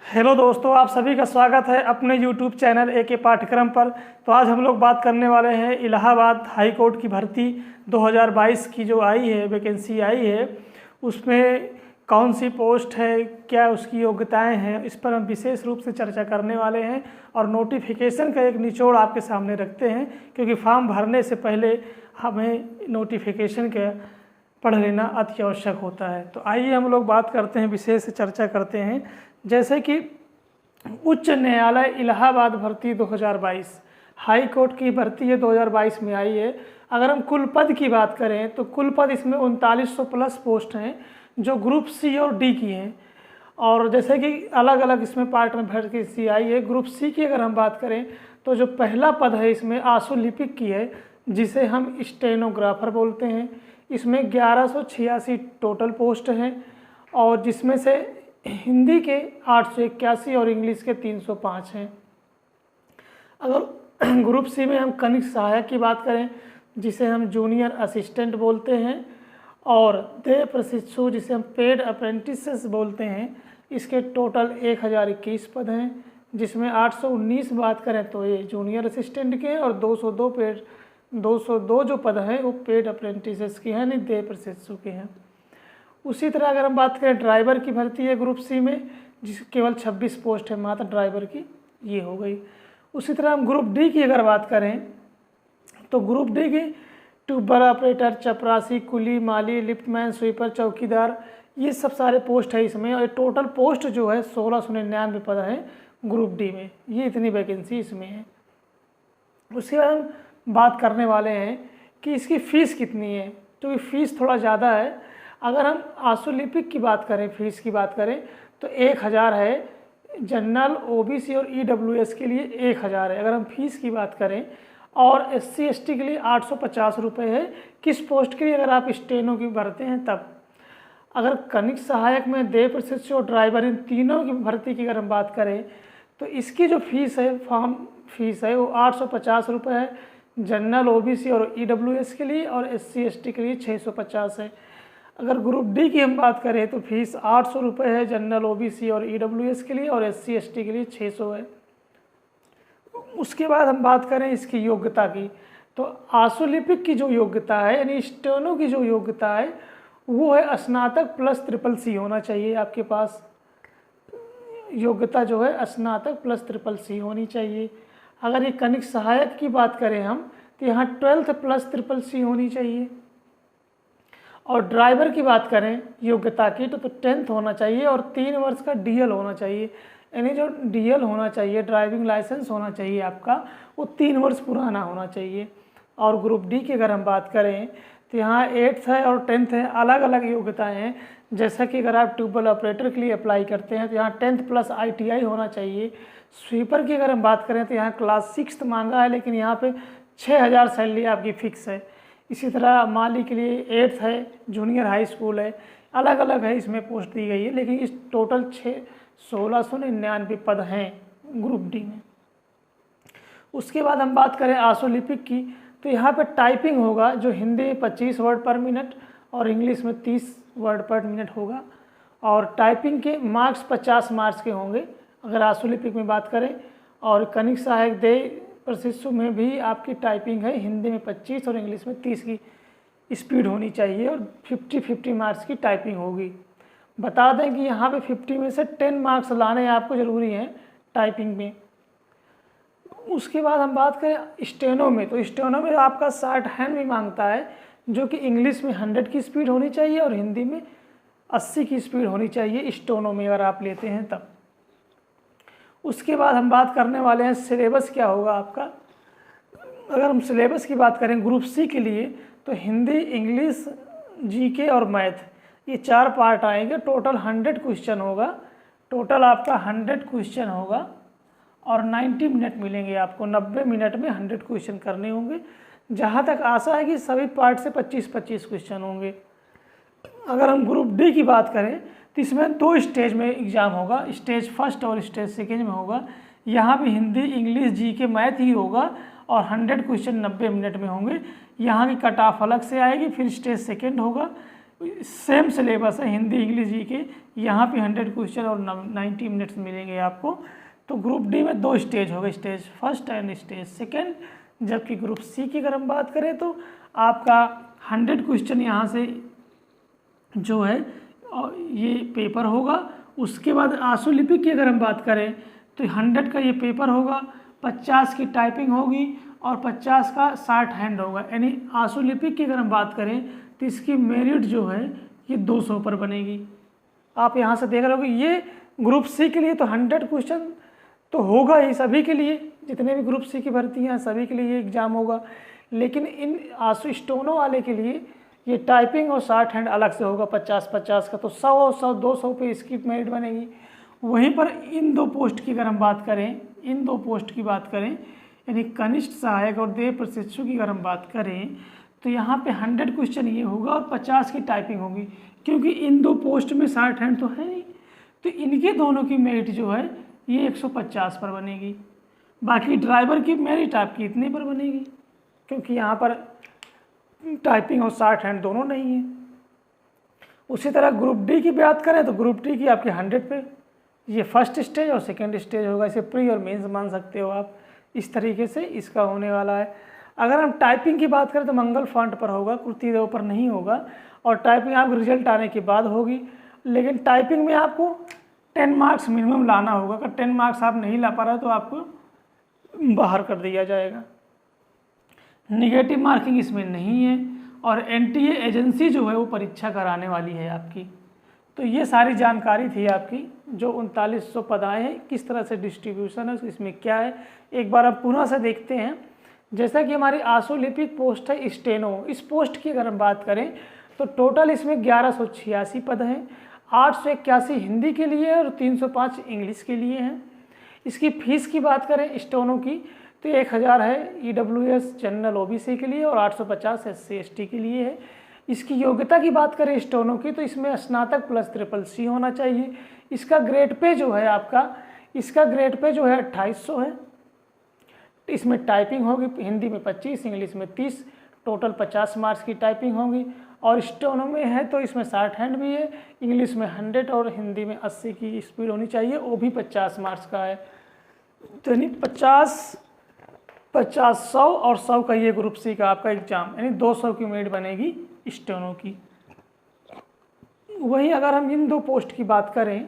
Hello दोस्तों, आप सभी का स्वागत है अपने यूट्यूब चैनल के पाठ्यक्रम पर। तो आज हम लोग बात करने वाले हैं इलाहाबाद हाई कोर्ट की भर्ती 2022 की जो आई है, वैकेंसी आई है, उसमें कौन सी पोस्ट है, क्या उसकी योग्यताएं हैं, इस पर हम विशेष रूप से चर्चा करने वाले हैं और नोटिफिकेशन का एक निचोड़ आपके सामने रखते हैं, क्योंकि फॉर्म भरने से पहले हमें नोटिफिकेशन का पढ़ लेना अति आवश्यक होता है। तो आइए हम लोग बात करते हैं, विशेष चर्चा करते हैं। जैसे कि उच्च न्यायालय इलाहाबाद भर्ती 2022 हाई कोर्ट की भर्ती है, 2022 में आई है। अगर हम कुल पद की बात करें तो कुल पद इसमें 3900 प्लस पोस्ट हैं जो ग्रुप सी और डी की हैं। और जैसे कि अलग अलग इसमें पार्ट में भर्ती आई है। ग्रुप सी की अगर हम बात करें तो जो पहला पद है इसमें आशुलिपिक की है, जिसे हम स्टेनोग्राफर बोलते हैं। इसमें 1186 टोटल पोस्ट हैं और जिसमें से हिंदी के 881 और इंग्लिश के 305 हैं। अगर ग्रुप सी में हम कनिष्ठ सहायक की बात करें, जिसे हम जूनियर असिस्टेंट बोलते हैं, और देय प्रशिक्षु जिसे हम पेड अप्रेंटिसेस बोलते हैं, इसके टोटल 1021 पद हैं, जिसमें 819 बात करें तो ये जूनियर असिस्टेंट के हैं और 202 जो पद हैं वो पेड अप्रेंटिसेस के हैं, नहीं देय प्रशिक्षु के हैं। उसी तरह अगर हम बात करें ड्राइवर की भर्ती है ग्रुप सी में, जिस केवल 26 पोस्ट है मात्र ड्राइवर की, ये हो गई। उसी तरह हम ग्रुप डी की अगर बात करें तो ग्रुप डी की ट्यूबर ऑपरेटर, चपरासी, कुली, माली, लिफ्टमैन, स्वीपर, चौकीदार, ये सब सारे पोस्ट है इसमें। और टोटल पोस्ट जो है 1699 पद है ग्रुप डी में। ये इतनी वैकेंसी इसमें है। उसके बाद हम बात करने वाले हैं कि इसकी फ़ीस कितनी है, क्योंकि फ़ीस थोड़ा ज़्यादा है। अगर हम आशुलिपिक की बात करें, फीस की बात करें तो 1000 है। जनरल, ओबीसी और ईडब्ल्यूएस के लिए 1000 है अगर हम फीस की बात करें। और एससी एसटी के लिए 850 रुपये है। किस पोस्ट के लिए? अगर आप स्टेनो की भरते हैं तब। अगर कनिष्ठ सहायक में देय प्रशिक्षु और ड्राइवर, इन तीनों की भर्ती की अगर हम बात करें तो इसकी जो फीस है, फॉर्म फीस है, वो 850 रुपये है जनरल, ओबीसी और ईडब्ल्यूएस के लिए, और एससी एसटी के लिए 650 है। अगर ग्रुप डी की हम बात करें तो फीस 800 रुपये है जनरल, ओबीसी और ईडब्ल्यूएस के लिए, और एससी एसटी के लिए 600 है। उसके बाद हम बात करें इसकी योग्यता की, तो आशुलिपिक की जो योग्यता है, यानी स्टेनो की जो योग्यता है, वो है स्नातक प्लस CCC होना चाहिए आपके पास। योग्यता जो है स्नातक प्लस CCC होनी चाहिए। अगर ये कनिष्ठ सहायक की बात करें हम तो यहाँ 12th प्लस CCC होनी चाहिए। और ड्राइवर की बात करें योग्यता की तो 10th होना चाहिए और 3 वर्ष का DL होना चाहिए। यानी जो DL होना चाहिए, ड्राइविंग लाइसेंस होना चाहिए आपका, वो 3 वर्ष पुराना होना चाहिए। और ग्रुप डी की अगर हम बात करें तो यहाँ 8th है और 10th है, अलग अलग योग्यताएं हैं। जैसा कि अगर आप ट्यूबवेल ऑपरेटर के लिए अप्लाई करते हैं तो यहाँ 10th प्लस ITI होना चाहिए। स्वीपर की अगर हम बात करें तो यहाँ क्लास 6th मांगा है, लेकिन यहाँ पे 6000 सैलरी आपकी फिक्स है। इसी तरह माली के लिए 8th है, जूनियर हाई स्कूल है, अलग अलग है इसमें पोस्ट दी गई है, लेकिन इस टोटल 1699 पद हैं ग्रुप डी में। उसके बाद हम बात करें आशुलिपिक की, तो यहाँ पे टाइपिंग होगा, जो हिंदी में 25 वर्ड पर मिनट और इंग्लिश में 30 वर्ड पर मिनट होगा। और टाइपिंग के मार्क्स 50 मार्क्स के होंगे अगर आशुलिपिक में बात करें। और कनिष्ठ सहायक देय प्रशिक्षु में भी आपकी टाइपिंग है, हिंदी में 25 और इंग्लिश में 30 की स्पीड होनी चाहिए, और 50 मार्क्स की टाइपिंग होगी। बता दें कि यहाँ पे 50 में से 10 मार्क्स लाने आपको ज़रूरी हैं टाइपिंग में। उसके बाद हम बात करें स्टेनो में, तो स्टेनो में आपका शॉर्ट हैंड भी मांगता है, जो कि इंग्लिश में 100 की स्पीड होनी चाहिए और हिंदी में 80 की स्पीड होनी चाहिए स्टेनो में अगर आप लेते हैं तब। उसके बाद हम बात करने वाले हैं सिलेबस क्या होगा आपका। अगर हम सिलेबस की बात करें ग्रुप सी के लिए तो हिंदी, इंग्लिश, जीके और मैथ, ये 4 पार्ट आएंगे। टोटल 100 क्वेश्चन होगा। टोटल आपका 100 क्वेश्चन होगा और 90 मिनट मिलेंगे आपको। 90 मिनट में 100 क्वेश्चन करने होंगे। जहाँ तक आशा है कि सभी पार्ट से 25-25 क्वेश्चन होंगे। अगर हम ग्रुप डी की बात करें तो इसमें 2 स्टेज में एग्ज़ाम होगा, स्टेज फर्स्ट और स्टेज सेकेंड में होगा। यहाँ भी हिंदी, इंग्लिश, जीके, मैथ ही होगा और 100 क्वेश्चन 90 मिनट में होंगे। यहाँ की कट ऑफ अलग से आएगी, फिर स्टेज सेकेंड होगा, सेम सिलेबस है हिंदी इंग्लिश जी के, यहाँ पे 100 क्वेश्चन और 90 मिनट्स मिलेंगे आपको। तो ग्रुप डी में 2 स्टेज होगा, stage first and stage second. जबकि ग्रुप सी की अगर हम बात करें तो आपका 100 क्वेश्चन यहाँ से जो है ये पेपर होगा। उसके बाद आशुलिपि की अगर हम बात करें तो 100 का ये पेपर होगा, 50 की टाइपिंग होगी और 50 का 60 हैंड होगा। यानी आशुलिपि की अगर हम बात करें तो इसकी मेरिट जो है ये 200 पर बनेगी। आप यहाँ से देख रहे हो कि ये ग्रुप सी के लिए तो 100 क्वेश्चन तो होगा ही सभी के लिए, जितने भी ग्रुप सी की भर्ती हैं सभी के लिए ये एग्ज़ाम होगा। लेकिन इन आशु स्टोनो वाले के लिए ये टाइपिंग और 60 हैंड अलग से होगा 50-50 का, तो 100-200 पे इसकी मेरिट बनेगी। वहीं पर इन 2 पोस्ट की अगर हम बात करें, इन 2 पोस्ट की बात करें यानी कनिष्ठ सहायक और देह प्रशिक्षु की अगर हम बात करें तो यहाँ पे 100 क्वेश्चन ये होगा और 50 की टाइपिंग होगी, क्योंकि इन 2 पोस्ट में 60 हैंड तो है नहीं, तो इनके दोनों की मेरिट जो है ये 150 पर बनेगी। बाकी ड्राइवर की मेरिट आपकी इतने पर बनेगी, क्योंकि यहाँ पर टाइपिंग और 60 हैंड दोनों नहीं है। उसी तरह ग्रुप डी की बात करें तो ग्रुप डी की आपके 100 पे ये फर्स्ट स्टेज और सेकेंड स्टेज होगा। इसे प्री और मेंस मान सकते हो आप, इस तरीके से इसका होने वाला है। अगर हम टाइपिंग की बात करें तो मंगल फॉन्ट पर होगा, कुर्ती देव पर नहीं होगा, और टाइपिंग आपको रिजल्ट आने के बाद होगी। लेकिन टाइपिंग में आपको 10 मार्क्स मिनिमम लाना होगा। अगर 10 मार्क्स आप नहीं ला पा रहे तो आपको बाहर कर दिया जाएगा। निगेटिव मार्किंग इसमें नहीं है और एनटीए एजेंसी जो है वो परीक्षा कराने वाली है आपकी। तो ये सारी जानकारी थी आपकी, जो 3900 पद आए हैं, किस तरह से डिस्ट्रीब्यूशन है, इसमें क्या है, एक बार आप पुनः से देखते हैं। जैसा कि हमारी आशुलिपिक पोस्ट है स्टेनो, इस पोस्ट की अगर हम बात करें तो टोटल इसमें 1186 पद हैं। 881 हिंदी के लिए और 305 इंग्लिश के लिए हैं। इसकी फीस की बात करें स्टेनो की तो 1000 है EWS जनरल OBC के लिए और 850 SC ST के लिए है। इसकी योग्यता की बात करें स्टेनो की तो इसमें स्नातक प्लस CCC होना चाहिए। इसका ग्रेड पे जो है आपका, इसका ग्रेड पे जो है 2800 है। इसमें टाइपिंग होगी हिंदी में 25, इंग्लिश में 30, टोटल 50 मार्क्स की टाइपिंग होगी। और स्टेनो में है तो इसमें 60 हैंड भी है, इंग्लिश में 100 और हिंदी में 80 की स्पीड होनी चाहिए, वो भी 50 मार्क्स का है। तो यानी 50, 100 और 100 का ये ग्रुप सी का आपका एग्जाम, यानी 200 की मेरिट बनेगी स्टेनो की। वहीं अगर हम इन 2 पोस्ट की बात करें,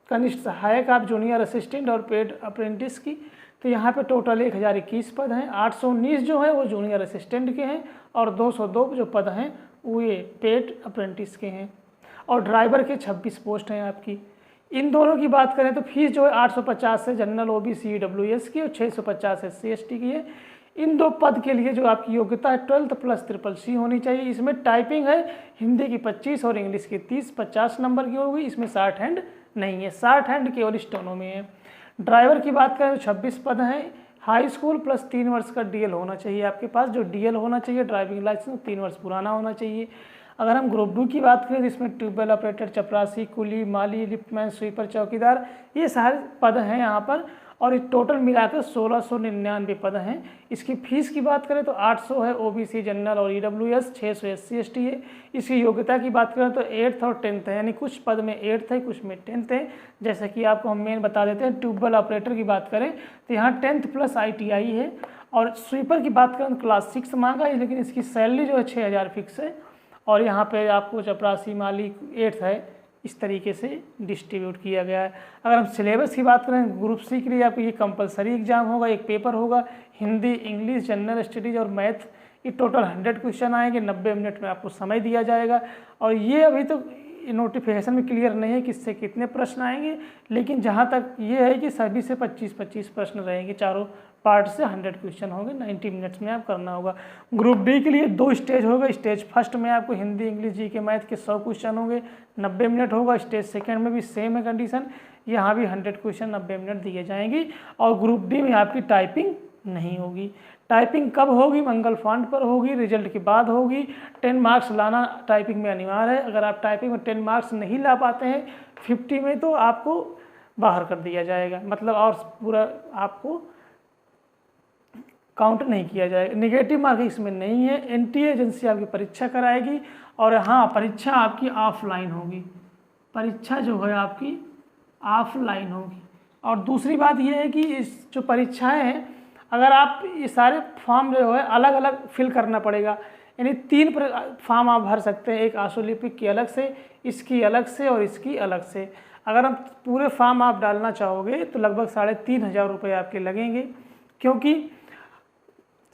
कनिष्ठ सहायक आप जूनियर असिस्टेंट और पेड अप्रेंटिस की, तो यहाँ पे टोटल 1021 पद हैं। 819 जो है वो जूनियर असिस्टेंट के हैं और 202 जो पद हैं वो ये पेड अप्रेंटिस के हैं। और ड्राइवर के 26 पोस्ट हैं आपकी। इन दोनों की बात करें तो फीस जो है 850 से जनरल OBC EWS की और 650 SC ST की है। इन 2 पद के लिए जो आपकी योग्यता है 12th प्लस CCC होनी चाहिए। इसमें टाइपिंग है हिंदी की 25 और इंग्लिश की 30, 50 नंबर की होगी। इसमें 60 हैंड नहीं है, 60 हैंड केवल स्टेनो में है। ड्राइवर की बात करें तो 26 पद हैं। हाई स्कूल प्लस 3 वर्ष का DL होना चाहिए आपके पास। जो DL होना चाहिए ड्राइविंग लाइसेंस 3 वर्ष पुराना होना चाहिए। अगर हम ग्रुप 2 की बात करें तो इसमें ट्यूबवेल ऑपरेटर, चपरासी, कुली, माली, लिफ्टमैन, स्वीपर, चौकीदार, ये सारे पद हैं यहाँ पर। और टोटल मिलाकर 1699 पद हैं। इसकी फ़ीस की बात करें तो 800 है OBC जनरल और EWS, 600 SC ST है। इसकी योग्यता की बात करें तो 8th और 10th है, यानी कुछ पद में 8th है, कुछ में 10th है। जैसा कि आपको हम मेन बता देते हैं। ट्यूबवेल ऑपरेटर की बात करें तो यहाँ 10th प्लस ITI है। और स्वीपर की बात करें तो क्लास 6 मांगा है, लेकिन इसकी सैलरी जो है 6000 फिक्स है। और यहाँ पे आपको चपरासी, माली 8th है। इस तरीके से डिस्ट्रीब्यूट किया गया है। अगर हम सिलेबस की बात करें ग्रुप सी के लिए आपको ये कंपलसरी एग्जाम होगा। एक पेपर होगा हिंदी, इंग्लिश, जनरल स्टडीज और मैथ। ये टोटल 100 क्वेश्चन आएंगे, 90 मिनट में आपको समय दिया जाएगा। और ये अभी तो नोटिफिकेशन में क्लियर नहीं है किससे कितने प्रश्न आएंगे, लेकिन जहाँ तक ये है कि सभी से 25-25 प्रश्न रहेंगे। चारों पार्ट से 100 क्वेश्चन होंगे, 90 मिनट्स में आप करना होगा। ग्रुप डी के लिए 2 स्टेज होगा। स्टेज फर्स्ट में आपको हिंदी, इंग्लिश, GK, मैथ के 100 क्वेश्चन होंगे, 90 मिनट होगा। स्टेज सेकंड में भी सेम है कंडीशन, यहाँ भी 100 क्वेश्चन 90 मिनट दिए जाएंगी। और ग्रुप डी में आपकी टाइपिंग नहीं होगी। टाइपिंग कब होगी? मंगल फॉन्ट पर होगी, रिजल्ट के बाद होगी। 10 मार्क्स लाना टाइपिंग में अनिवार्य है। अगर आप टाइपिंग में 10 मार्क्स नहीं ला पाते हैं 50 में तो आपको बाहर कर दिया जाएगा, मतलब और पूरा आपको काउंट नहीं किया जाएगा। नेगेटिव मार्किंग इसमें नहीं है। एनटीए एजेंसी आपकी परीक्षा कराएगी और हाँ, परीक्षा आपकी ऑफलाइन होगी, परीक्षा जो है आपकी ऑफलाइन होगी। और दूसरी बात यह है कि इस जो परीक्षाएं हैं, अगर आप ये सारे फॉर्म जो है अलग अलग फिल करना पड़ेगा, यानी 3 फॉर्म आप भर सकते हैं, एक आशुलिपिक की अलग से, इसकी अलग से और इसकी अलग से। अगर हम पूरे फॉर्म आप डालना चाहोगे तो लगभग 3,500 रुपये आपके लगेंगे, क्योंकि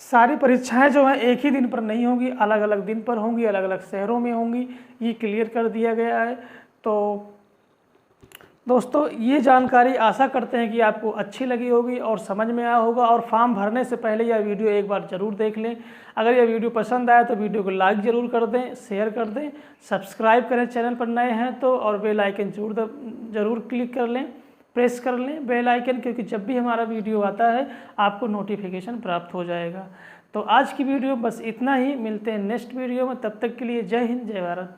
सारी परीक्षाएं जो हैं एक ही दिन पर नहीं होंगी, अलग अलग दिन पर होंगी, अलग अलग शहरों में होंगी, ये क्लियर कर दिया गया है। तो दोस्तों, ये जानकारी आशा करते हैं कि आपको अच्छी लगी होगी और समझ में आया होगा। और फॉर्म भरने से पहले यह वीडियो एक बार ज़रूर देख लें। अगर यह वीडियो पसंद आया तो वीडियो को लाइक ज़रूर कर दें, शेयर कर दें, सब्सक्राइब करें चैनल पर नए हैं तो, और बेल आइकन ज़रूर क्लिक कर लें, प्रेस कर लें बेल आइकन, क्योंकि जब भी हमारा वीडियो आता है आपको नोटिफिकेशन प्राप्त हो जाएगा। तो आज की वीडियो बस इतना ही, मिलते हैं नेक्स्ट वीडियो में, तब तक के लिए जय हिंद, जय भारत।